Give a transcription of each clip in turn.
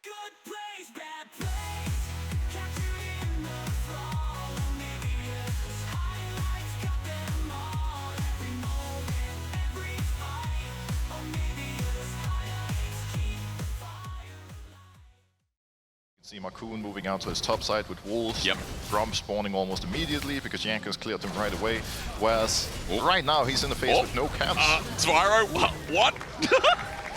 Good plays, bad plays, capturing the fall. Onivia's highlights got them all. Every moment, every fight. Onivia's highlights keep the fire alive. See Marcoon moving out to his top side with Wolves. Yep. From spawning almost immediately because Jankos cleared him right away. Whereas right now he's in the face with no camps. Spyro, what?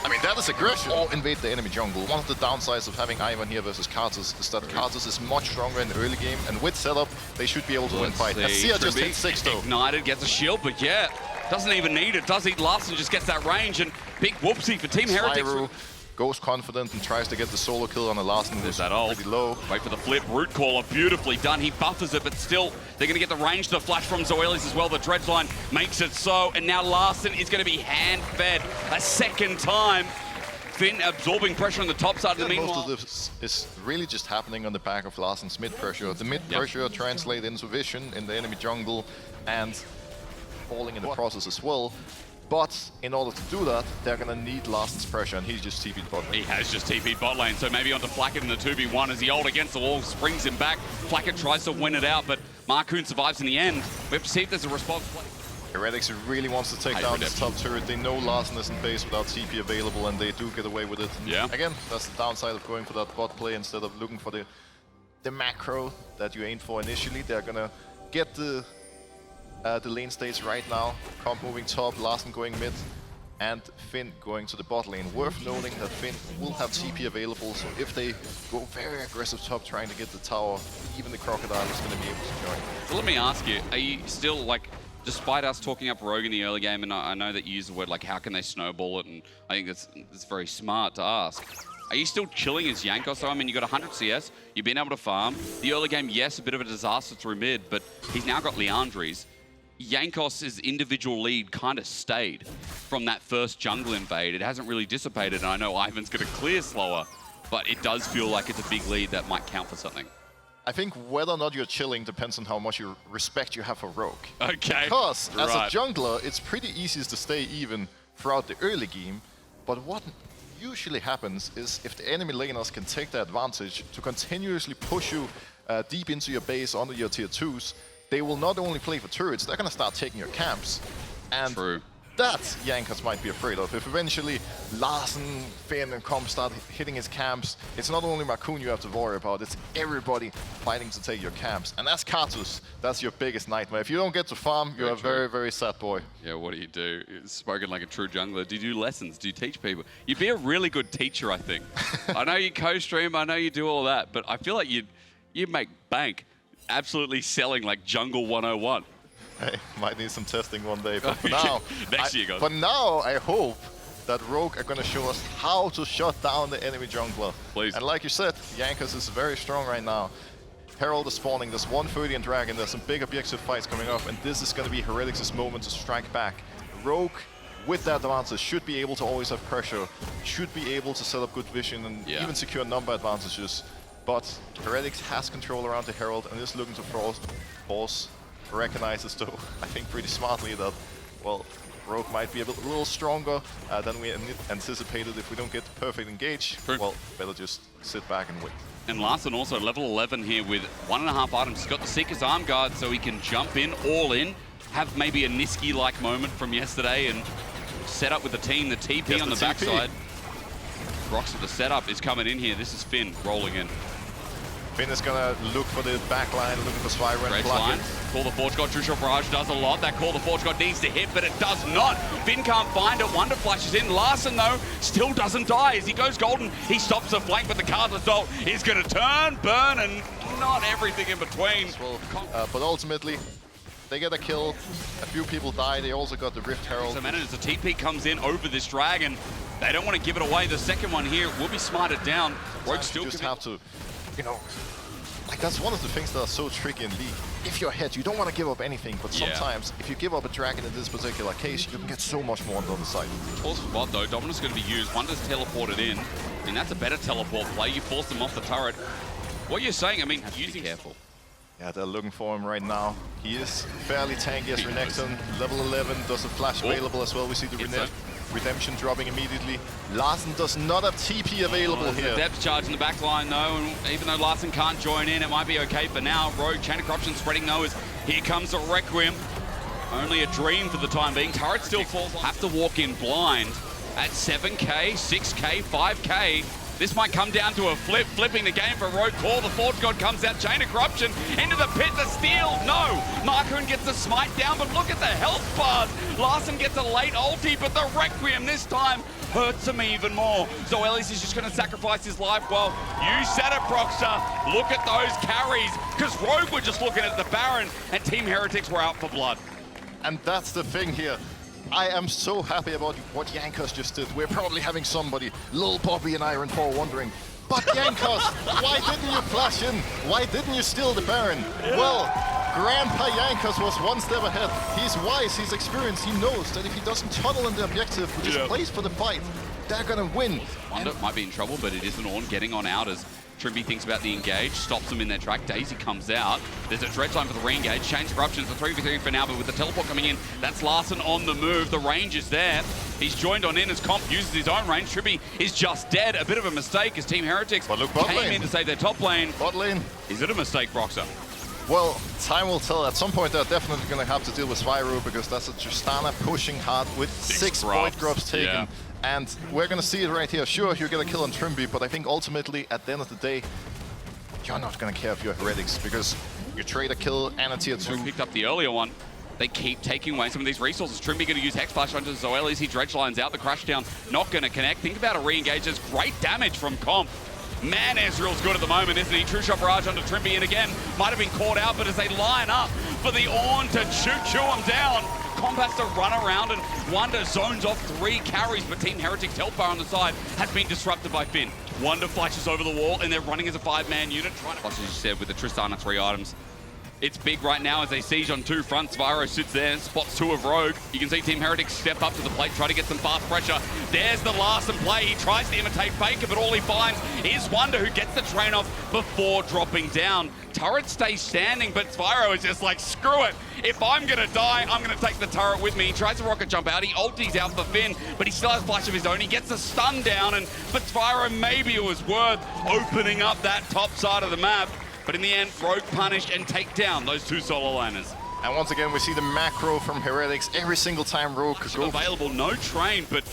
I mean, that is aggression. Or invade the enemy jungle. One of the downsides of having Ivan here versus Kartus is that Kartus is much stronger in the early game, and with setup, they should be able to win fight. Sia just hit 6 though. Ignited, gets a shield, but yeah, doesn't even need it. Does he? Larson just gets that range, and big whoopsie for Team Heretics. Spyro goes confident and tries to get the solo kill on the Larson. There's that ult. Pretty low. Wait for the flip. Root caller, beautifully done. He buffers it, but still, they're going to get the range to the flash from Zoelis as well. The dredge line makes it so, and now Larson is going to be hand-fed a second time. Finn absorbing pressure on the top side of the meanwhile. Most of this is really just happening on the back of Larson's mid pressure. The mid pressure translates into vision in the enemy jungle and falling in the process as well. But in order to do that, they're going to need Larson's pressure, and he's just TP'd bot lane. He has just TP'd bot lane, so maybe onto Flacket in the 2v1 as he ult against the wall, springs him back. Flacket tries to win it out, but Marcoon survives in the end. We have to see if there's a response play. Heretics really wants to take down this top turret. They know Larson isn't base without TP available, and they do get away with it. And again, that's the downside of going for that bot play instead of looking for the macro that you aimed for initially. They're gonna get the lane states right now. Comp moving top, Larson going mid, and Finn going to the bot lane. Worth noting that Finn will have TP available, so if they go very aggressive top trying to get the tower, even the Crocodile is going to be able to join. So let me ask you, are you still like, despite us talking up Rogue in the early game, and I know that you use the word like how can they snowball it, and I think that's very smart to ask. Are you still chilling as Jankos? So I mean, you got 100 CS, you've been able to farm. The early game, yes, a bit of a disaster through mid, but he's now got Leandries. Jankos' individual lead kind of stayed from that first jungle invade. It hasn't really dissipated, and I know Ivan's going to clear slower, but it does feel like it's a big lead that might count for something. I think whether or not you're chilling depends on how much respect you have for Rogue. Okay. Because as a jungler, it's pretty easy to stay even throughout the early game, but what usually happens is if the enemy laners can take the advantage to continuously push you deep into your base onto your tier 2s, they will not only play for turrets, they're going to start taking your camps. And that Jankos might be afraid of. If eventually Larson, Finn, and Comp start hitting his camps, it's not only Marcoon you have to worry about, it's everybody fighting to take your camps. And that's Kartus, that's your biggest nightmare. If you don't get to farm, you're a very, very sad boy. Yeah, what do you do? It's spoken like a true jungler. Do you do lessons? Do you teach people? You'd be a really good teacher, I think. I know you co-stream, I know you do all that, but I feel like you'd make bank absolutely selling like Jungle 101. Hey, might need some testing one day, but for now, next year, guys. For now, I hope that Rogue are going to show us how to shut down the enemy jungler. Please. And like you said, Jankos is very strong right now. Herald is spawning, there's 130 in Dragon, there's some big objective fights coming up, and this is going to be Heretics' moment to strike back. Rogue, with that advantage, should be able to always have pressure, should be able to set up good vision and even secure number advantages. But Heretics has control around the Herald and is looking to force. Recognizes, though, I think pretty smartly that, well, Rogue might be a little stronger than we anticipated. If we don't get the perfect engage, well, better just sit back and wait. And Larson also level 11 here with 1.5 items. He's got the Seeker's Arm Guard so he can jump in, all in, have maybe a Niski-like moment from yesterday and set up with the team, the TP on the backside. Rocks with the setup is coming in here. This is Finn rolling in. Finn is gonna look for the back line, looking for Spyro and block it. Call the Forge God, True Barrage does a lot. That Call the Forge God needs to hit, but it does not. Finn can't find it. Wonder flashes in. Larson, though, still doesn't die. As he goes golden, he stops the flank, but the Kartus ult is gonna turn, burn, and not everything in between. But ultimately, they get a kill. A few people die. They also got the Rift Herald. So, man, as the TP comes in over this Dragon, they don't want to give it away. The second one here will be smarted down. Rogue still just have to, you know, like that's one of the things that are so tricky in League. If you're ahead, you don't want to give up anything, but sometimes if you give up a Dragon in this particular case, you can get so much more on the other side. Force spot though, Dominus going to be used. Wonder's teleported in, and that's a better teleport play. You force them off the turret. What you're saying, I mean, be careful. Yeah, they're looking for him right now. He is fairly tanky as Renekton. Level 11, does a flash available as well. We see the Renekton. Redemption dropping immediately. Larssen does not have TP available here. A depth charge in the back line though, and even though Larssen can't join in, it might be okay for now. Rogue, Chain of Corruption spreading though as here comes a Requiem. Only a dream for the time being. Turret still falls. Have to walk in blind at 7k, 6k, 5k. This might come down to a flipping the game for Rogue Core. The Forge God comes out, Chain of Corruption into the pit, the steal, no! Markoon gets the smite down, but look at the health bars. Larssen gets a late ulti, but the Requiem this time hurts him even more. Zoelis is just gonna sacrifice his life. Well, you said it, Proxer. Look at those carries, because Rogue were just looking at the Baron, and Team Heretics were out for blood. And that's the thing here. I am so happy about what Jankos just did. We're probably having somebody, Lil Bobby and Iron 4, wondering, but Jankos, why didn't you flash in? Why didn't you steal the Baron? Well, Grandpa Jankos was one step ahead. He's wise, he's experienced, he knows that if he doesn't tunnel in the objective, which is plays for the fight, they're gonna win. Wonder might be in trouble, but it isn't on getting on out as Trimby thinks about the engage, stops them in their track. Daisy comes out. There's a dredge line for the re-engage. Chain of Corruption for 3v3 for now, but with the teleport coming in, that's Larssen on the move. The range is there. He's joined on in as Comp uses his own range. Trimby is just dead. A bit of a mistake as Team Heretics came in to save their top lane. Bot lane. Is it a mistake, Broxer? Well, time will tell. At some point, they're definitely going to have to deal with Spyro because that's a Tristana pushing hard with 6 point grubs taken. Yeah. And we're going to see it right here. Sure, you get a kill on Trimby, but I think ultimately, at the end of the day, you're not going to care if you're Heretics because you trade a kill and a tier 2. Picked up the earlier one. They keep taking away some of these resources. Trimby going to use Hex Flash onto Zoelis. He dredge lines out. The crash down, not going to connect. Think about a re-engage. There's great damage from Comp. Man, Ezreal's good at the moment, isn't he? True Shot Barrage onto Trimby, and again, might have been caught out, but as they line up for the Ornn to chew him down, Comp has to run around, and Wonder zones off 3 carries, but Team Heretics' health bar on the side has been disrupted by Finn. Wonder flashes over the wall, and they're running as a 5-man unit. Plus, as you said, with the Tristana 3 items, it's big right now as they siege on 2 fronts. Spyro sits there and spots 2 of Rogue. You can see Team Heretics step up to the plate, try to get some fast pressure. There's the Larssen play. He tries to imitate Faker, but all he finds is Wonder, who gets the train off before dropping down. Turret stays standing, but Spyro is just like, screw it. If I'm gonna die, I'm gonna take the turret with me. He tries to rocket jump out. He ulties out for Finn, but he still has flash of his own. He gets a stun down, and for Spyro, maybe it was worth opening up that top side of the map. But in the end, Rogue punished and take down those 2 solo liners. And once again, we see the macro from Heretics every single time Rogue could go. Available, no train, but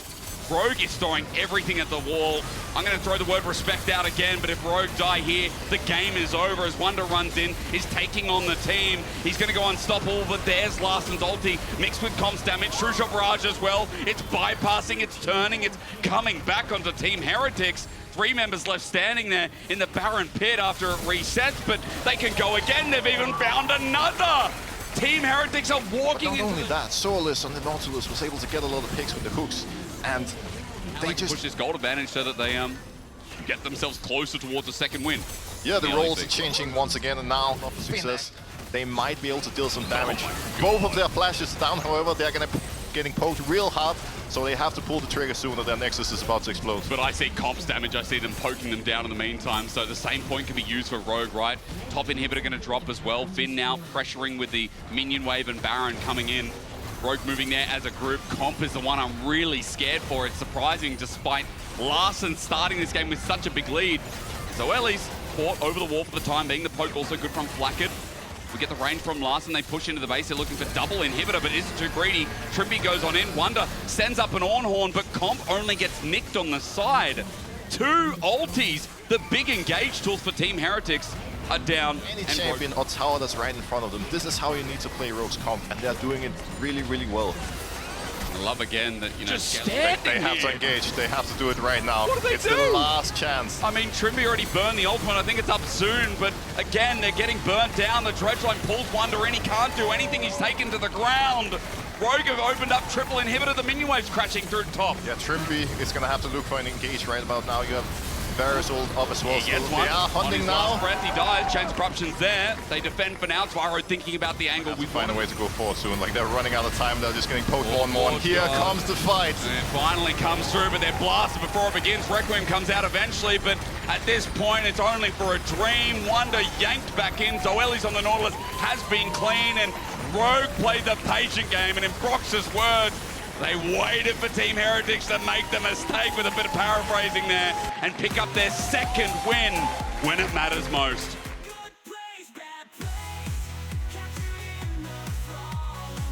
Rogue is throwing everything at the wall. I'm going to throw the word respect out again, but if Rogue die here, the game is over as Wonder runs in. He's taking on the team. He's going to go unstoppable, but there's Larssen's ulti mixed with Comp's damage. True Shot Barrage as well. It's bypassing, it's turning, it's coming back onto Team Heretics. 3 members left standing there in the Baron pit after it resets, but they can go again. They've even found another. Team Heretics are walking but not into only that, Solis on the Nautilus was able to get a lot of picks with the hooks, and they just push this gold advantage so that they get themselves closer towards a second win. Yeah, the roles are changing once again, and now success. They might be able to deal some damage. Both of their flashes down, however, they're getting poked real hard, so they have to pull the trigger soon or their Nexus is about to explode. But I see Comp's damage, I see them poking them down in the meantime, so the same point can be used for Rogue, right? Top inhibitor going to drop as well. Finn now pressuring with the minion wave and Baron coming in. Rogue moving there as a group. Comp is the one I'm really scared for. It's surprising despite Larssen starting this game with such a big lead. Zoelis caught over the wall for the time being. The poke also good from Flackett. We get the range from Larssen. They push into the base. They're looking for double inhibitor, but isn't too greedy. Trimby goes on in. Wonder sends up an Ornn, but Comp only gets nicked on the side. 2 ultis. The big engage tools for Team Heretics are down. Any champion or tower that's right in front of them, this is how you need to play Rogue's Comp, and they're doing it really, really well. I love again that, you know, they have to engage. They have to do it right now. What do they it's do? the last chance. I mean, Trimby already burned the ultimate. I think it's up soon, but again, they're getting burnt down. The dredge line pulls Wonder in. He can't do anything. He's taken to the ground. Rogue have opened up triple inhibitor. The minion wave's crashing through top. Yeah, Trimby is going to have to look for an engage right about now. You have Varus ult up as well. He gets They one. are hunting now. Breath, he dies. Chain of Corruption's there. They defend for now. Spyro thinking about the angle. We find a way to go forward soon. Like, they're running out of time. They're just getting poked more and more. And here comes the fight. And it finally comes through, but they're blasted before it begins. Requiem comes out eventually, but at this point, it's only for a dream. Wonder yanked back in. Zoelis on the Nautilus has been clean, and Rogue played the patient game. And in Brox's words, They waited for Team Heretics to make the mistake with a bit of paraphrasing there and pick up their second win when it matters most. Good plays, bad plays, capturing the fall.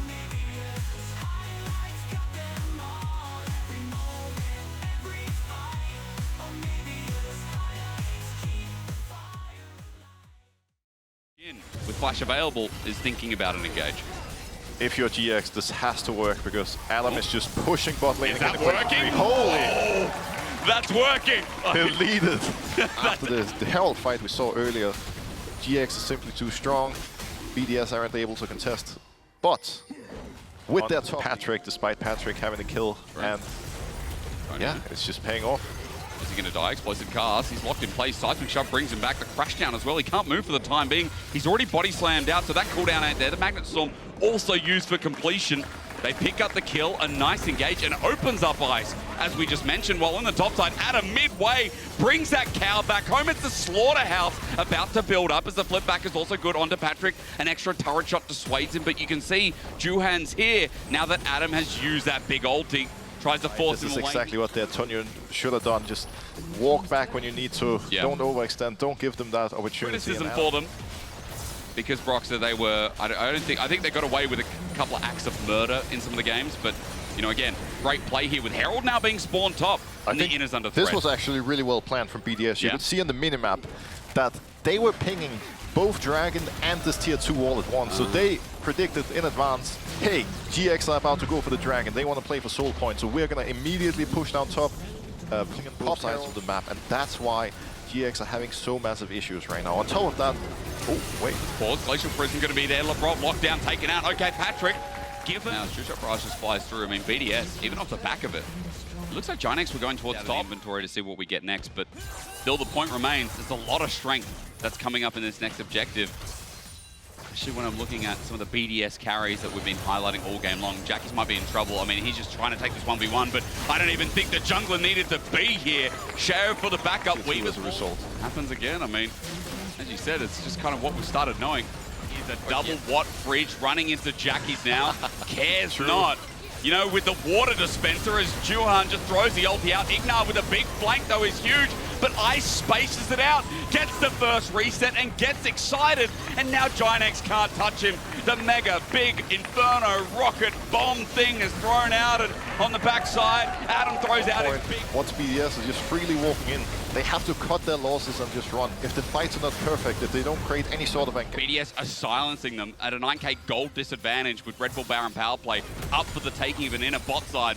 OniviaL's highlights got them all. Every moment, every fight. OniviaL's highlights keep the fire alive. In with Flash available is thinking about an engage. If you're GX, this has to work because Adam is just pushing bot lane. Is that again. working? Holy! Oh, that's working! Deleted. After the Herald fight we saw earlier, GX is simply too strong. BDS aren't able to contest. But with their top Patrick, despite Patrick having a kill, and yeah, it's just paying off. Is he going to die? Explosive cast. He's locked in place. Seismic Shove brings him back. The crash down as well. He can't move for the time being. He's already body slammed out, so that cooldown ain't there. The Magnet Storm also used for completion. They pick up the kill, a nice engage, and opens up ice, as we just mentioned. While on the top side, Adam midway brings that cow back home. It's the slaughterhouse about to build up as the flip back is also good onto Patrick. An extra turret shot dissuades him, but you can see Juhan's here now that Adam has used that big ulti. Tries to force him This is away. exactly what the Antonio should have done. Just walk back when you need to. Yeah. Don't overextend. Don't give them that opportunity. Criticism And for them because Broxer, they were. I think they got away with a couple of acts of murder in some of the games, but you know, again, great play here with Herald now being spawned top and the inners under threat. This was actually really well planned from BDS. You Yeah. could see on the minimap that they were pinging both Dragon and this tier 2 all at once. So they predicted in advance, hey, GX are about to go for the Dragon. They want to play for soul points. So we're going to immediately push down top, ping both sides of the map. And that's why GX are having so massive issues right now. On top of that, oh, wait. Pause. Glacial Prison going to be there. LeBron lockdown taken out. Okay, Patrick, give him. Now, Shoot Shot Barrage just flies through. I mean, BDS, even off the back of it. It looks like Ginex were going towards the inventory to see what we get next, but still the point remains. There's a lot of strength that's coming up in this next objective. Especially when I'm looking at some of the BDS carries that we've been highlighting all game long. Jackie's might be in trouble. I mean, he's just trying to take this 1v1, but I don't even think the jungler needed to be here. Share for the backup. Weaver's result happens again. I mean, as you said, it's just kind of what we started knowing. Here's a double watt fridge running into Jackie's now. Cares not. You know, with the water dispenser as Juhan just throws the ulti out. Ignar with a big flank, though, is huge. But Ice spaces it out, gets the first reset and gets excited. And now Ginex can't touch him. The mega big Inferno rocket bomb thing is thrown out, and on the backside, Adam throws out his big... Once BDS is just freely walking in, they have to cut their losses and just run. If the fights are not perfect, if they don't create any sort of angle. BDS are silencing them at a 9k gold disadvantage with Red Bull Baron power play up for the taking of an inner bot side.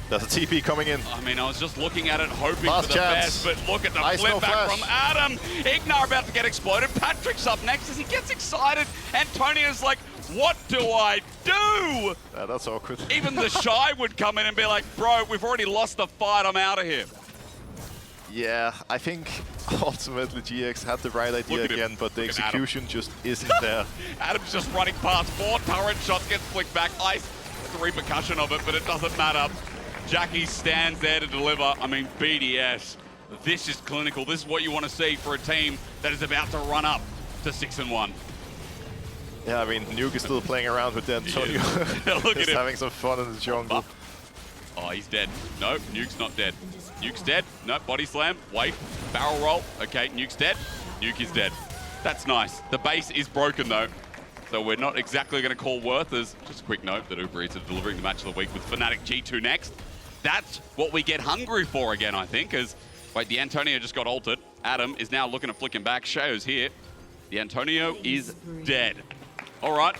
There's a TP coming in. I mean, I was just looking at it, hoping Last for the chance. best, but look at the Ice, flip no back flash. from Adam. Ignar about to get exploded. Patrick's up next as he gets excited. Antonio's like, what do I do? That's awkward. Even the Shy would come in and be like, bro, we've already lost the fight, I'm out of here. Yeah, I think ultimately GX had the right idea Look at him. again, but the Look at execution just isn't there. Adam's just running past 4 turret shots, gets flicked back. Ice, the repercussion of it, but it doesn't matter. Jackie stands there to deliver. I mean, BDS, this is clinical. This is what you want to see for a team that is about to run up to 6-1. Yeah, I mean, Nuke is still playing around with the Antonio. Look at Just him. having some fun in the jungle. Oh, he's dead. No, Nuke's not dead. Nuke's dead. No, body slam. Wait. Barrel roll. Okay, Nuke's dead. Nuke is dead. That's nice. The base is broken, though. So we're not exactly going to call Worth as... Just a quick note that Uber Eats are delivering the match of the week with Fnatic G2 next. That's what we get hungry for again, I think, as... Wait, the Antonio just got ulted. Adam is now looking to flick him back. Shao's here. The Antonio is dead. All right.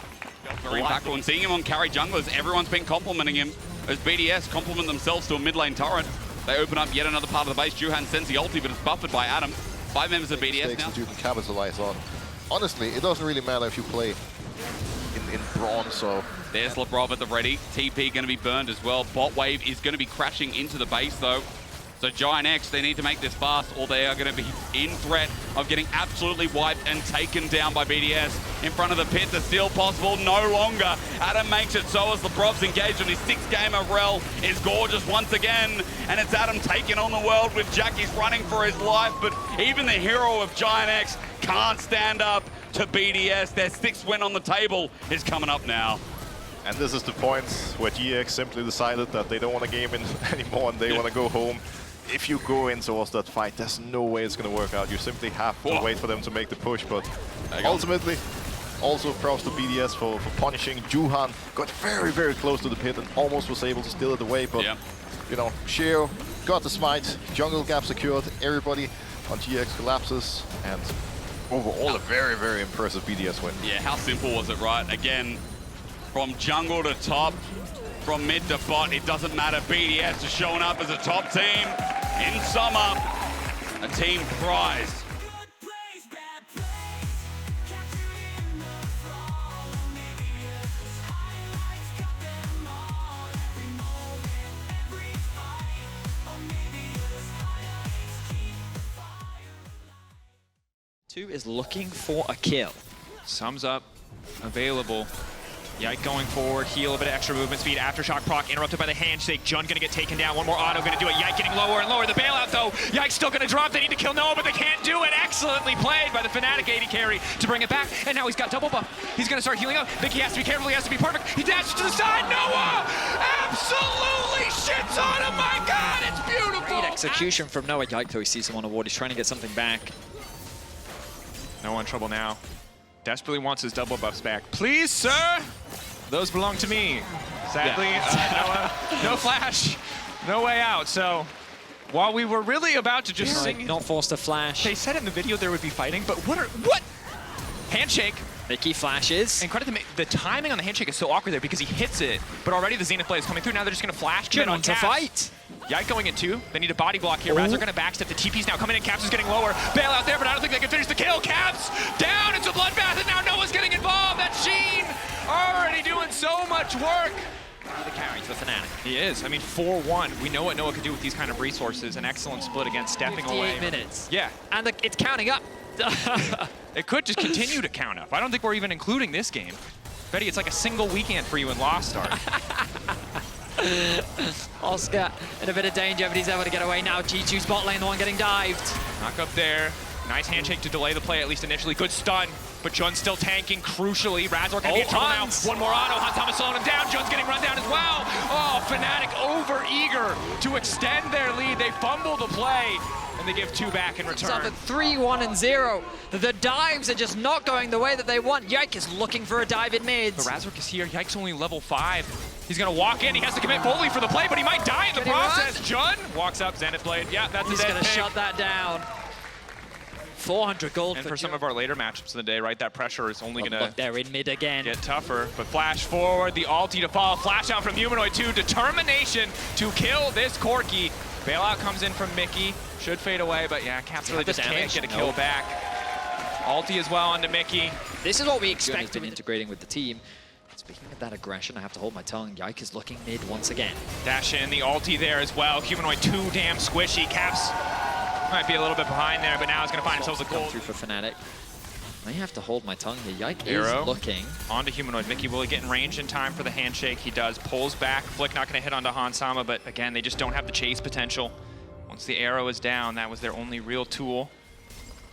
Very impactful. And seeing him on carry junglers, everyone's been complimenting him as BDS compliment themselves to a mid lane turret. They open up yet another part of the base. Juhan sends the ulti, but it's buffered by Adam. 5 members of BDS now. That you can capitalize on. Honestly, it doesn't really matter if you play in bronze, so... There's Lebrov at the ready. TP going to be burned as well. Bot wave is going to be crashing into the base, though. So Ginex, they need to make this fast, or they are going to be in threat of getting absolutely wiped and taken down by BDS. In front of the pit, that's still possible, no longer. Adam makes it so as Lebrov's engaged on his 6th game of Rel is gorgeous once again. And it's Adam taking on the world with Jackie's running for his life, but even the hero of Ginex can't stand up to BDS. Their 6th win on the table is coming up now. And this is the point where GX simply decided that they don't want to game in anymore and they want to go home. If you go in towards that fight, there's no way it's going to work out. You simply have to wait for them to make the push, but ultimately, also props to BDS for punishing. Juhan got very, very close to the pit and almost was able to steal it away, but you know, Sheo got the smite, jungle gap secured, everybody on GX collapses, and overall a very, very impressive BDS win. Yeah, how simple was it, right? Again, from jungle to top, from mid to bot, it doesn't matter. BDS is showing up as a top team in summer, a team prized. Good plays, bad plays, capturing the fall. OniviaL's highlights got them all. Every moment, every fight. OniviaL's highlights keep the fire alive. 2 is looking for a kill. Sums up, available. Yike going forward, heal, a bit of extra movement speed, aftershock proc, interrupted by the handshake. Jun gonna get taken down, one more auto gonna do it. Yike getting lower and lower, the bailout though. Yike's still gonna drop, they need to kill Noah, but they can't do it. Excellently played by the Fnatic AD carry to bring it back, and now he's got double buff. He's gonna start healing up. Mickey has to be careful, he has to be perfect. He dashes to the side, Noah absolutely shits on him, my God, it's beautiful. Great execution from Noah. Yike though, he sees him on a ward, he's trying to get something back. Noah in trouble now. Desperately wants his double buffs back. Please, sir! Those belong to me. Sadly, Noah, no flash, no way out. So, while we were really about to just sing... Not forced to flash. They said in the video there would be fighting, but what? Handshake. Mickey flashes. And credit to the timing on the handshake is so awkward there because he hits it, but already the Zenith play is coming through. Now they're just going to flash. Jun on to fight. Yike going in 2. They need a body block here. Raz are going to backstep. The TP's now coming in. Caps is getting lower. Bail out there, but I don't think they can finish the kill. Caps down. It's a bloodbath, and now Noah's getting involved. That's Sheen already doing so much work. The carry to the Fnatic. He is. I mean, 4-1. We know what Noah can do with these kind of resources. An excellent split against stepping away. 58 minutes. Yeah. And it's counting up. It could just continue to count up. I don't think we're even including this game. Betty, it's like a single weekend for you in Lost Ark. Oscar in a bit of danger, but he's able to get away now. G2 spot lane, the one getting dived. Knock up there. Nice handshake to delay the play, at least initially. Good stun, but Jun's still tanking crucially. Razor gonna be in trouble now. One more auto. Han's slowing him down. Jun's getting run down as well. Oh, Fnatic over eager to extend their lead. They fumble the play, and they give 2 back in It's up return. at 3-1 and 0. The dives are just not going the way that they want. Yike is looking for a dive in mid. The Razork is here. Yike's only level 5. He's gonna walk in. He has to commit fully for the play, but he might die in the process. Jun walks up. Zenith Blade. Yeah, that's He's a dead gonna pig. shut that down. 400 gold And for some of our later matchups of the day, right, that pressure is only gonna Look, they're in mid again. get tougher. But flash forward, the ulti to follow. Flash out from Humanoid 2. Determination to kill this Corki. Bailout comes in from Mickey. Should fade away, but yeah, Caps really just can't get a kill back. Ulti as well onto Mickey. This is what we expect in integrating with the team. Speaking of that aggression, I have to hold my tongue. Yike is looking mid once again. Dash in the ulti there as well. Humanoid 2 damn squishy. Caps might be a little bit behind there, but now he's gonna find himself a Come goal. through for Fnatic. I have to hold my tongue here. Yike Arrow is looking. Onto Humanoid. Mickey, will he get in range in time for the handshake? He does. Pulls back. Flick not gonna hit onto Hansama, but again, they just don't have the chase potential. Once the arrow is down, that was their only real tool.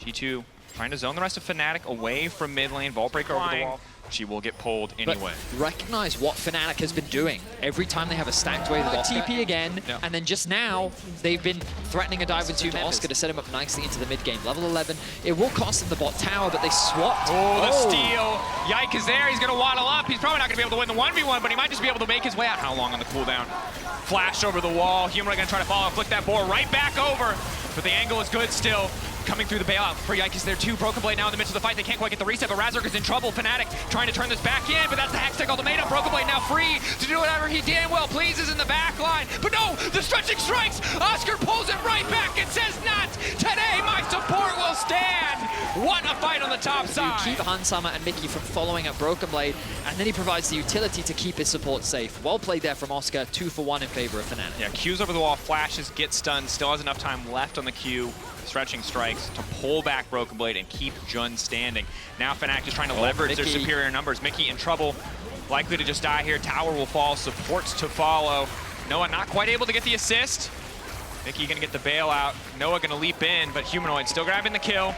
G2 trying to zone the rest of Fnatic away from mid lane. Vault Breaker over the wall. She will get pulled anyway. But recognize what Fnatic has been doing. Every time they have a stacked wave of TP again, and then just now, they've been threatening a dive with 2 to Oscar to set him up nicely into the mid game. Level 11, it will cost them the bot tower, but they swapped. Oh, the steal. Yike is there, he's gonna waddle up. He's probably not gonna be able to win the 1v1, but he might just be able to make his way out. How long on the cooldown? Flash over the wall. Humanoid gonna try to follow, flick that board right back over, but the angle is good still. Coming through the bailout for Yike is there too. Broken Blade now in the midst of the fight. They can't quite get the reset, but Razork is in trouble. Fnatic trying to turn this back in, but that's the Hextech ultimatum. Broken Blade now free to do whatever he damn well pleases in the back line. But no, the stretching strikes. Oscar pulls it right back and says, not today, my support will stand. What a fight on the top side. You keep Hansama and Mickey from following up Broken Blade, and then he provides the utility to keep his support safe. Well played there from Oscar, 2 for 1 in favor of Fnatic. Yeah, Q's over the wall, flashes, gets stunned, still has enough time left on the Q. Stretching strikes to pull back Broken Blade and keep Jun standing. Now Fnatic is trying to leverage their superior numbers. Mickey in trouble, likely to just die here. Tower will fall, supports to follow. Noah not quite able to get the assist. Mickey gonna get the bailout. Noah gonna leap in, but Humanoid still grabbing the kill.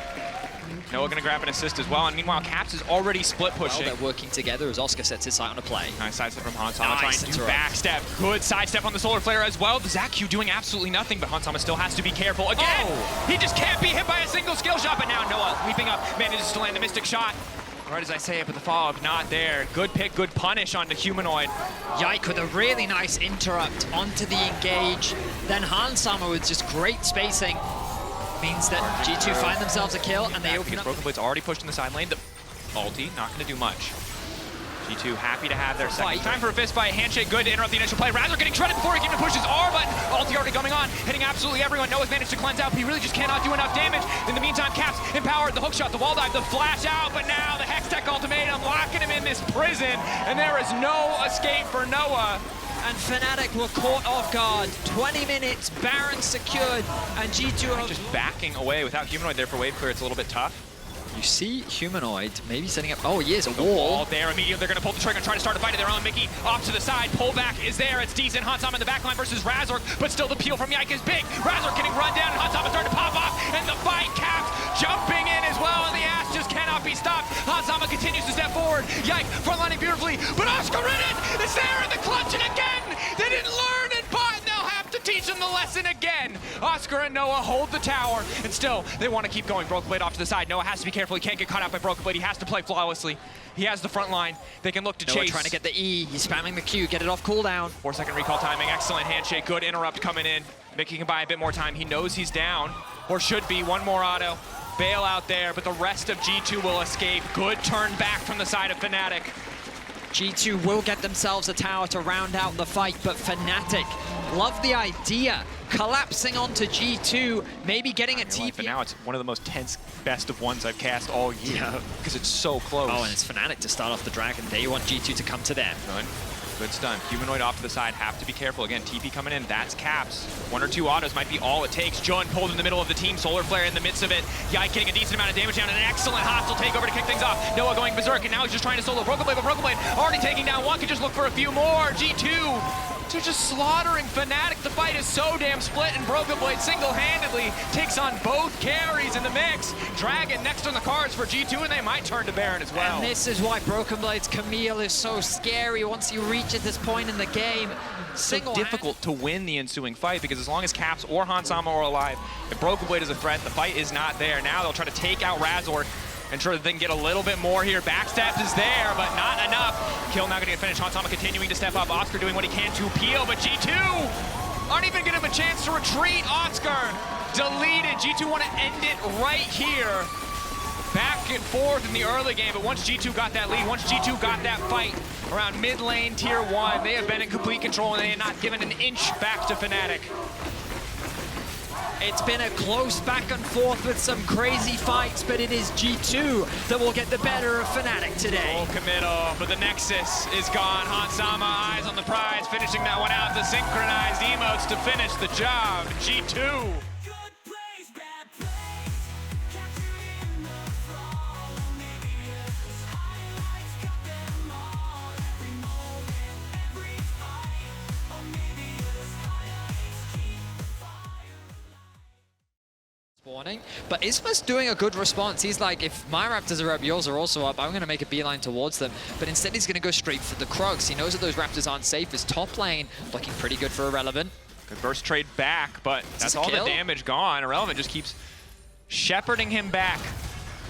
Noah gonna grab an assist as well, and meanwhile Caps is already split pushing. Well, they're working together as Oscar sets his sight on a play. Nice sidestep from Hansama, trying Nice to interrupt. backstep. Good sidestep on the Solar Flare as well. Zac doing absolutely nothing, but Hansama still has to be careful. Again, he just can't be hit by a single skill shot, but now Noah leaping up, manages to land the Mystic shot. Right as I say it, but the follow-up not there. Good pick, good punish on the Humanoid. Yike with a really nice interrupt onto the engage. Then Hansama with just great spacing. Means that G2 find themselves a kill and they open up. Broken Blade's already pushed in the side lane. The ulti, not going to do much. G2 happy to have their second. Time for a fist fight. Handshake good to interrupt the initial play. Razor getting shredded before he can push his R button. Ulti already coming on, hitting absolutely everyone. Noah's managed to cleanse out, but he really just cannot do enough damage. In the meantime, Caps empowered the hook shot, the wall dive, the flash out, but now the Hextech ultimatum locking him in this prison, and there is no escape for Noah. And Fnatic were caught off guard. 20 minutes, Baron secured, and G2 are Just backing away without Humanoid there for wave clear. It's a little bit tough. You see Humanoid maybe setting up. Oh, he is a The wall there immediately. They're going to pull the trigger and try to start a fight of their own. Mickey off to the side. Pullback is there. It's decent. Hansama in the backline versus Razork, but still the peel from Yike is big. Razork getting run down, and Hansama starting to pop off, and the fight Caps jumping in as well, and the ass just cannot be stopped. Hansama continues to step forward. Yike frontlining beautifully, but Oscar is there in the clutch, and again, they didn't learn, and they'll have to teach them the lesson again. Oscar and Noah hold the tower, and still, they want to keep going. Broken Blade off to the side. Noah has to be careful. He can't get caught out by Broken Blade. He has to play flawlessly. He has the front line. They can look to Noah chase. trying to get the E. He's spamming the Q. Get it off cooldown. 4-second recall timing. Excellent handshake. Good interrupt coming in. Mickey can buy a bit more time. He knows he's down, or should be. One more auto. Bail out there, but the rest of G2 will escape. Good turn back from the side of Fnatic. G2 will get themselves a tower to round out the fight, but Fnatic love the idea. Collapsing onto G2, maybe getting a TP. For now, it's one of the most tense best of ones I've cast all year because it's so close. Oh, and it's Fnatic to start off the Dragon. They want G2 to come to them. Good stun. Humanoid off to the side. Have to be careful. Again, TP coming in. That's Caps. 1 or 2 autos might be all it takes. Jun pulled in the middle of the team. Solar Flare in the midst of it. Yike getting a decent amount of damage down, and an excellent hostile takeover to kick things off. Noah going berserk, and now he's just trying to solo Broken Blade, but Broken Blade already taking down one. Could just look for a few more. G2 to just slaughtering Fnatic. The fight is so damn split, and Broken Blade single-handedly takes on both carries in the mix. Dragon next on the cards for G2, and they might turn to Baron as well. And this is why Broken Blade's Camille is so scary once you reach at this point in the game. So difficult to win the ensuing fight, because as long as Caps or Hansama are alive, if Broken Blade is a threat, the fight is not there. Now they'll try to take out Razor and sure that they can get a little bit more here. Backstab is there, but not enough. Kill now getting a finish. Hansama continuing to step up. Oscar doing what he can to peel, but G2 aren't even giving him a chance to retreat. Oscar deleted. G2 want to end it right here. Back and forth in the early game, but once G2 got that lead, once G2 got that fight around mid lane tier 1, they have been in complete control, and they have not given an inch back to Fnatic. It's been a close back and forth with some crazy fights, but it is G2 that will get the better of Fnatic today. Full committal, but the Nexus is gone. Hansama, eyes on the prize, finishing that one out. The synchronized emotes to finish the job. G2. Good plays, bad plays. Capturing the fall. OniviaLPLhighlights got them all. Every moment, every fight. OniviaLPLhighlights keep the fire. Spawning, but Isma's doing a good response. He's like, if my Raptors are up, yours are also up, I'm going to make a beeline towards them. But instead he's going to go straight for the Krugs. He knows that those Raptors aren't safe. His top lane looking pretty good for Irrelevant. Good burst trade back, but that's all the damage gone. Irrelevant just keeps shepherding him back,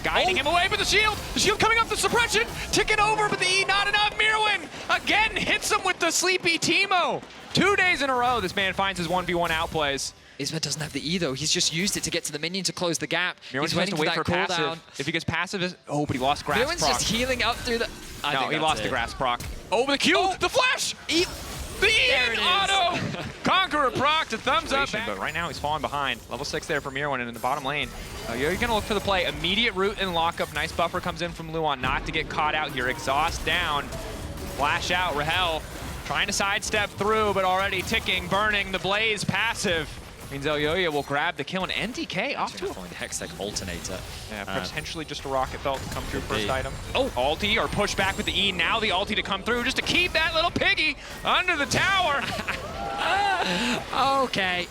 guiding him away, but the shield coming up, the suppression, ticking over, but the E not enough. Mirwin again hits him with the sleepy Teemo. 2 days in a row, this man finds his 1v1 outplays. Isma doesn't have the E though. He's just used it to get to the minion to close the gap. Mirwin's He's waiting to wait for that passive. cooldown. If he gets passive, oh, but he lost grass Mirwin's proc. just healing up through the... No, he lost the grass proc. Oh, the Q, the flash! E The E There it is. auto! Conqueror proc to thumbs up. Back. But right now he's falling behind. Level 6 there for Mirwin, and in the bottom lane. You're gonna look for the play. Immediate root and lockup. Nice buffer comes in from Luan, not to get caught out here. Exhaust down. Flash out, Rahel trying to sidestep through, but already ticking, burning. The Blaze passive means Elyoya will grab the kill, and NDK off to a Hextech alternator. yeah, potentially just a rocket belt to come through first be. item. Oh, ulti or push back with the E. Now the ulti to come through just to keep that little piggy under the tower. Okay.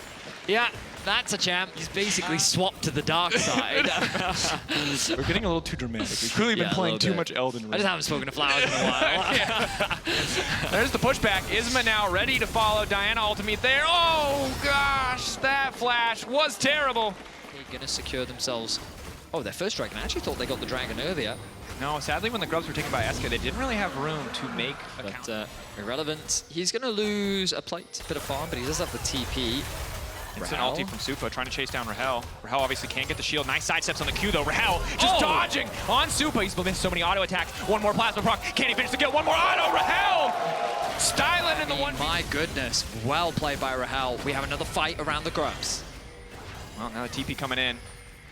Yeah, That's a champ. He's basically swapped to the dark side. We're getting a little too dramatic. We've clearly been playing too much Elden Ring. I just haven't spoken to Flowers in a while. There's the pushback. Isma now ready to follow. Diana ultimate there. Oh gosh, that flash was terrible. They're gonna secure themselves. Oh, their first dragon. I actually thought they got the dragon earlier. No, sadly when the grubs were taken by SK, they didn't really have room to make a But irrelevant. He's gonna lose a plate, a bit of farm, but he does have the TP. Instant ulti from Supa, trying to chase down Rahel. Rahel obviously can't get the shield. Nice side steps on the Q though. Rahel just dodging on Supa. He's missed so many auto attacks. One more plasma proc. Can he finish the kill? One more auto. Rahel! Styling in the one. My goodness. Well played by Rahel. We have another fight around the grubs. Well, now the TP coming in.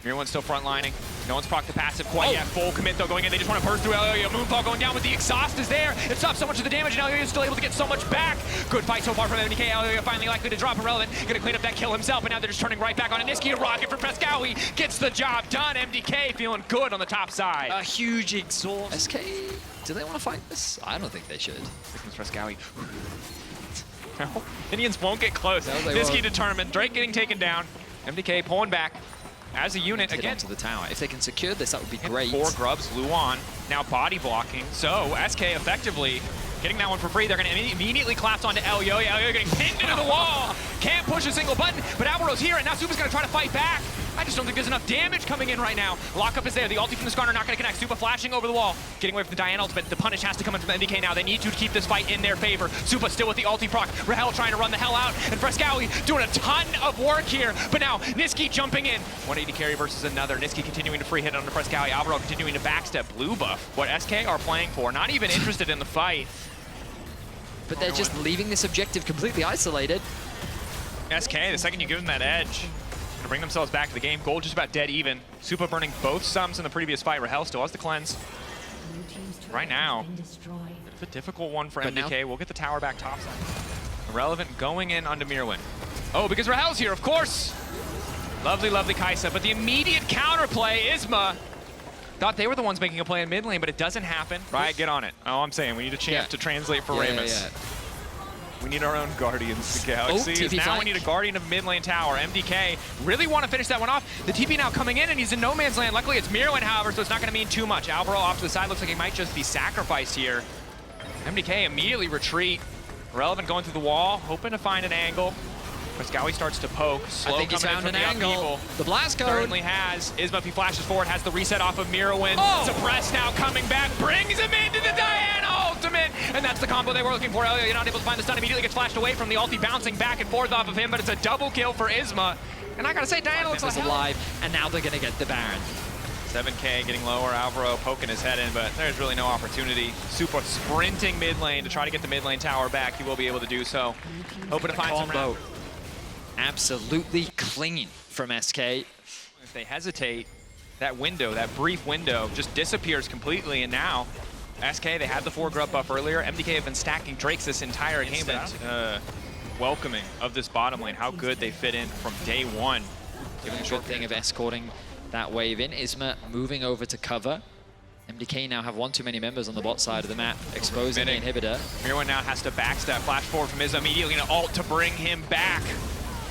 Everyone's still frontlining. No one's proc the passive quite yet. Full commit though going in. They just want to burst through Elioya. Moonfall going down with the exhaust is there. It stops so much of the damage and Elioya is still able to get so much back. Good fight so far from MDK. Elioya finally likely to drop Irrelevant. Gonna clean up that kill himself, but now they're just turning right back on Niski. A rocket for Frescowi gets the job done. MDK feeling good on the top side. A huge exhaust. SK, do they want to fight this? I don't think they should. Here comes Frescowi. No, Minions won't get close. No, Niski determined. Drake getting taken down. MDK pulling back. As a unit, again, to the tower. If they can secure this, that would be great. 4 grubs, Luan, now body blocking. So, SK effectively getting that one for free. They're going to immediately collapse onto Elioya. Elioya getting pinned into the wall. Can't push a single button, but Alvaro's here, and now Supa's going to try to fight back. I just don't think there's enough damage coming in right now. Lockup is there. The ulti from the Skarner not going to connect. Supa flashing over the wall. Getting away from the Diana ultimate. The punish has to come in from MDK now. They need to keep this fight in their favor. Supa still with the ulti proc. Rahel trying to run the hell out. And Frescowi doing a ton of work here. But now Niski jumping in. 180 carry versus another. Niski continuing to free hit onto Frescowi. Alvaro continuing to backstep. Blue buff. What SK are playing for. Not even interested in the fight. But they're just leaving this objective completely isolated. SK, the second you give them that edge, to bring themselves back to the game. Gold just about dead even. Supa burning both sums in the previous fight. Rahel still has the cleanse. Right now, it's a difficult one for MDK. We'll get the tower back topside. Irrelevant going in onto Mirwin. Oh, because Rahel's here, of course. Lovely, lovely Kaisa. But the immediate counterplay, Isma. Thought they were the ones making a play in mid lane, but it doesn't happen. Right, get on it. Oh, I'm saying we need a chance to translate for Ramus. We need our own Guardians of the Galaxy. Now we need a Guardian of mid lane tower. MDK really want to finish that one off. The TP now coming in, and he's in no man's land. Luckily, it's Mirwin, however, so it's not going to mean too much. Alvaro off to the side. Looks like he might just be sacrificed here. MDK immediately retreat. Irrelevant going through the wall, hoping to find an angle. Frescowi starts to poke. Slow I think he's found an angle. The blast code. Certainly has. Isma, if he flashes forward, has the reset off of Mirwin. Suppressed now coming back, brings him into the Diana ultimate. And that's the combo they were looking for. Elioya not able to find the stun, immediately gets flashed away from the ulti, bouncing back and forth off of him, but it's a double kill for Isma. And I gotta say, Diana looks like alive, and now they're gonna get the Baron. 7K getting lower, Alvaro poking his head in, but there's really no opportunity. Supa sprinting mid lane to try to get the mid lane tower back. He will be able to do so. Hoping to find some round. Absolutely clinging from SK. If they hesitate, that window, that brief window, just disappears completely, and now SK, they had the 4 grub buff earlier. MDK have been stacking Drakes this entire game, but welcoming of this bottom lane, how good they fit in from day one. Given the good thing of escorting that wave in. Isma moving over to cover. MDK now have one too many members on the bot side of the map, exposing the inhibitor. Mirwin now has to backstep, flash forward from Isma, immediately going to ult to bring him back.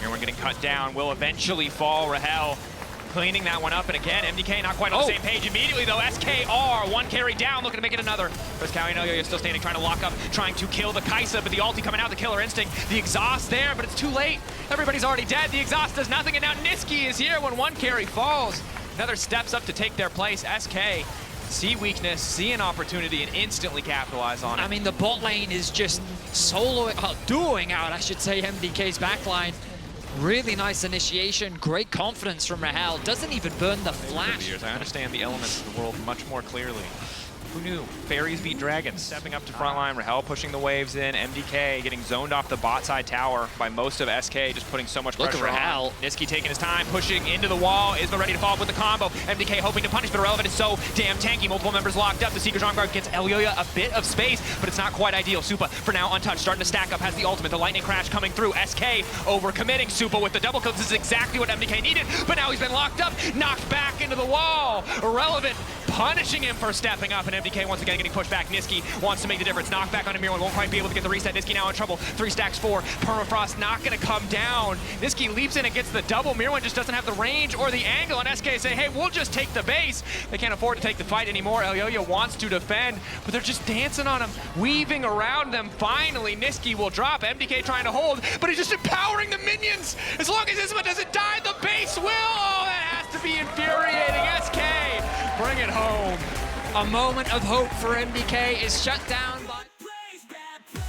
Mirwin getting cut down, will eventually fall. Rahel cleaning that one up, and again, MDK not quite on the same page immediately though. SKR, 1 carry down, looking to make it another. Frescowi and Elioya still standing, trying to lock up, trying to kill the Kaisa, but the ulti coming out, the killer instinct. The exhaust there, but it's too late. Everybody's already dead. The exhaust does nothing, and now Niski is here when 1 carry falls. Another steps up to take their place. SK see weakness, see an opportunity, and instantly capitalize on it. I mean, the bot lane is just dueling out, I should say, MDK's backline. Really nice initiation, great confidence from Rahel. Doesn't even burn the flash. I understand the elements of the world much more clearly. Who knew? Fairies beat dragons. Stepping up to frontline, Rahel pushing the waves in, MDK getting zoned off the bot side tower by most of SK, just putting so much pressure on. Rahel. Niski taking his time, pushing into the wall. Isma ready to follow up with the combo. MDK hoping to punish, but Irrelevant is so damn tanky. Multiple members locked up. The Seeker's Arm Guard gets Elioya a bit of space, but it's not quite ideal. Supa, for now, untouched, starting to stack up, has the ultimate. The lightning crash coming through. SK overcommitting. Supa with the double kill. This is exactly what MDK needed, but now he's been locked up, knocked back into the wall. Irrelevant punishing him for stepping up, and MDK once again getting pushed back. Niski wants to make the difference. Knock back on Mirwan, won't quite be able to get the reset. Niski now in trouble. 3 stacks 4. Permafrost not going to come down. Niski leaps in and gets the double. Mirwan just doesn't have the range or the angle, and SK say, hey, we'll just take the base. They can't afford to take the fight anymore. Elyoya wants to defend, but they're just dancing on him, weaving around them. Finally, Niski will drop. MDK trying to hold, but he's just empowering the minions. As long as Isma doesn't die, the base will. Oh, that has to be infuriating. SK, bring it home. A moment of hope for MDK is shut down by... Plays, bad plays,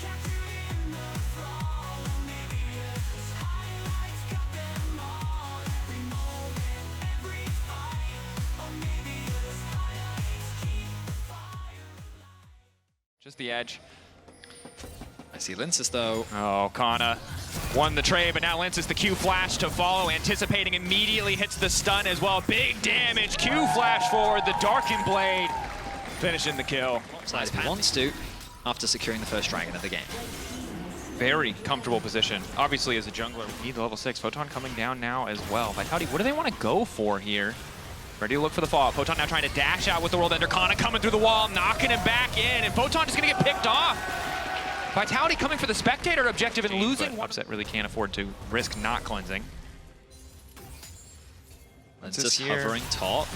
capturing the fall. OniviaLPLhighlights got them all. Every moment, every fight. OniviaLPLhighlights keep fire. Just the edge. I see Linces though. Oh, Kana won the trade, but now Linces the Q flash to follow, anticipating, immediately hits the stun as well. Big damage, Q flash forward, the Darkened Blade, finishing the kill. Side if he wants to, after securing the first dragon of the game. Very comfortable position. Obviously, as a jungler, we need the level 6. Photon coming down now as well. Vitality, what do they want to go for here? Ready to look for the fall. Photon now trying to dash out with the World Ender. Kana coming through the wall, knocking him back in, and Photon just going to get picked off. Vitality coming for the spectator objective and losing. But Upset really can't afford to risk not cleansing. Linces hovering top.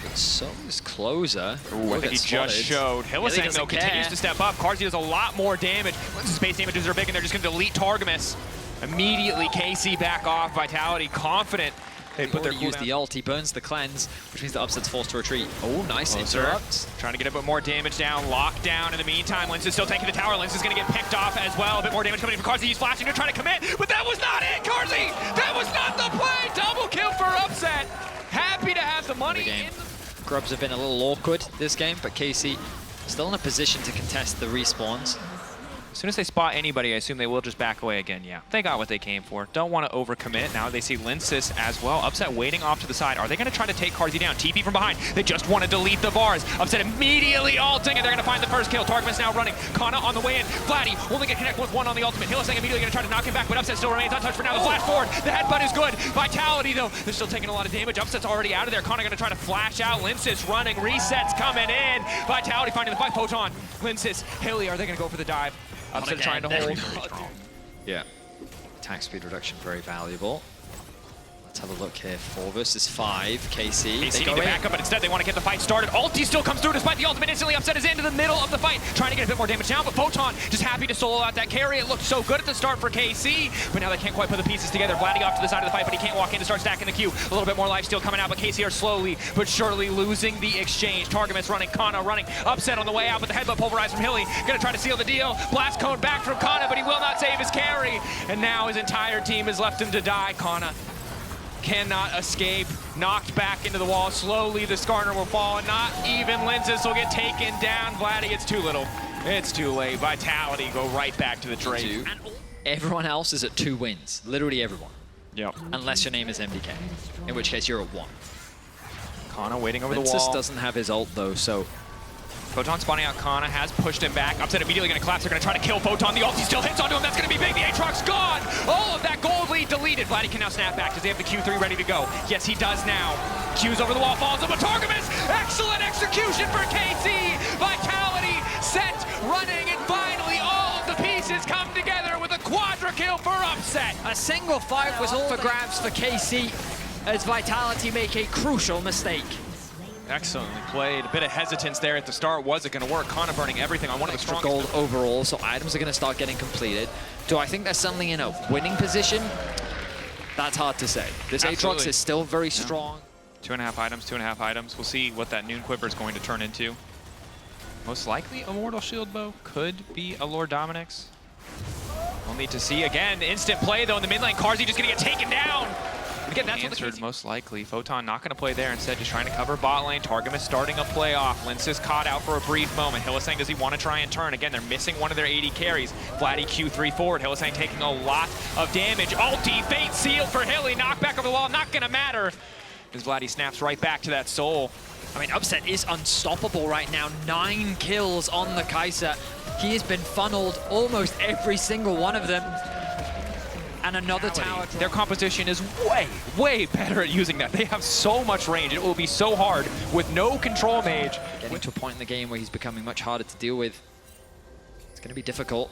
But so is Closer. Ooh, I think he just showed. Hylissang, though, continues to step up. Carzzy does a lot more damage. Linces' space damages are big, and they're just going to delete Targamas. Immediately, KC back off. Vitality confident. They put their use the ult, he burns the cleanse, which means the Upset's forced to retreat. Oh, nice interrupt. Trying to get a bit more damage down, lockdown in the meantime. Linces still taking the tower. Linces is going to get picked off as well. A bit more damage coming in for Carzzy. He's flashing, they're trying to commit, but that was not it, Carzzy! That was not the play! Double kill for Upset. Happy to have the money in the... Grubs have been a little awkward this game, but KC still in a position to contest the respawns. As soon as they spot anybody, I assume they will just back away again. Yeah, they got what they came for. Don't want to overcommit. Now they see Linces as well. Upset waiting off to the side. Are they going to try to take Carzzy down? TP from behind. They just want to delete the bars. Upset immediately ulting, and they're going to find the first kill. Targamas now running. Kana on the way in. Vladdy only going to connect with one on the ultimate. Hylissang immediately going to try to knock him back, but Upset still remains untouched for now. The flash forward. The headbutt is good. Vitality, though, they're still taking a lot of damage. Upset's already out of there. Kana going to try to flash out. Linces running. Resets coming in. Vitality finding the fight. Photon. Linces. Hilly, are they going to go for the dive? Upset trying to hold. Yeah. Attack speed reduction, very valuable. Let's have a look here. 4 versus 5. KC. KC need to back up, but instead they want to get the fight started. Ulti still comes through despite the ultimate. Instantly Upset is into the middle of the fight, trying to get a bit more damage down, but Photon just happy to solo out that carry. It looked so good at the start for KC, but now they can't quite put the pieces together. Vladdy off to the side of the fight, but he can't walk in to start stacking the Q. A little bit more life steal coming out, but KC are slowly but surely losing the exchange. Targamas running, Kana running. Upset on the way out, but the headbutt pulverized from Hilly. Gonna try to seal the deal. Blast cone back from Kana, but he will not save his carry. And now his entire team has left him to die. Kana cannot escape, knocked back into the wall. Slowly the Skarner will fall, and not even Linces will get taken down. Vladdy, it's too little. It's too late. Vitality go right back to the trade. And everyone else is at 2 wins. Literally everyone. Yep. Unless your name is MDK, in which case you're at 1. Kana waiting over the Linces wall. doesn't have his ult though, so... Photon spawning out. Kana has pushed him back. Upset immediately going to collapse. They're going to try to kill Photon. The ulti still hits onto him. That's going to be big. The Aatrox gone. All of that gold lead deleted. Vladdy can now snap back. Does he have the Q3 ready to go? Yes, he does now. Q's over the wall, falls up. Targamas. Excellent execution for KC. Vitality set, running, and finally all of the pieces come together with a quadra kill for Upset. A single fight was all for grabs for KC as Vitality make a crucial mistake. Excellently played. A bit of hesitance there at the start. Was it going to work? Kana burning everything on one of the strongest. Gold overall, so items are going to start getting completed. Do I think they're suddenly in a winning position? That's hard to say. This Aatrox is still very strong. 2.5 items, 2.5 items. We'll see what that Noon Quiver is going to turn into. Most likely a Mortal Shield Bow. Could be a Lord Dominix. We'll need to see. Again, instant play though in the mid lane. Carzzy just going to get taken down. Again, that's answered most likely. Photon not going to play there. Instead, just trying to cover bot lane. Targamas starting a playoff. Linces caught out for a brief moment. Hylissang, does he want to try and turn? Again, they're missing one of their 80 carries. Vladdy Q3 forward. Hylissang taking a lot of damage. Ulti, fate sealed for Hilly. Knock back over the wall. Not going to matter as Vladdy snaps right back to that soul. I mean, Upset is unstoppable right now. 9 kills on the Kai'Sa. He has been funneled almost every single one of them. and another tower drop. Their composition is way better at using that. They have so much range. It will be so hard with no control mage. Getting to a point in the game where he's becoming much harder to deal with. It's going to be difficult.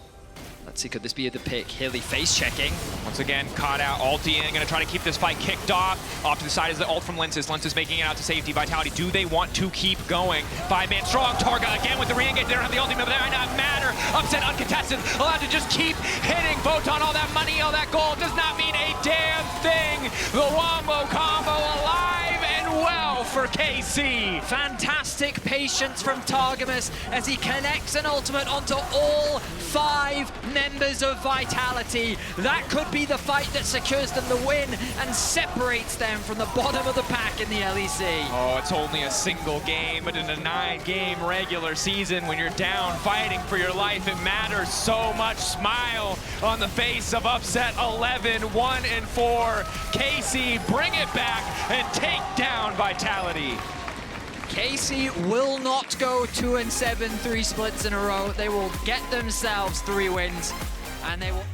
Let's see, could this be the pick? Hilly face checking. Once again, caught out, ulti in, gonna try to keep this fight kicked off. Off to the side is the ult from Lensis. Lensis making it out to safety. Vitality, do they want to keep going? 5-man strong, Targa again with the re-engage. They don't have the ultimate, but that might not matter. Upset, uncontested, allowed to just keep hitting. Photon, all that money, all that gold does not mean a damn thing. The Wombo combo alive and well for KC. Fantastic patience from Targamas as he connects an ultimate onto all 5 members of Vitality. That could be the fight that secures them the win and separates them from the bottom of the pack in the LEC. Oh, it's only a single game, but in a 9-game regular season, when you're down fighting for your life, it matters so much. Smile on the face of Upset 11, 1-4. KC, bring it back and take down Vitality. KC will not go 2-7, 3 splits in a row. They will get themselves 3 wins, and they will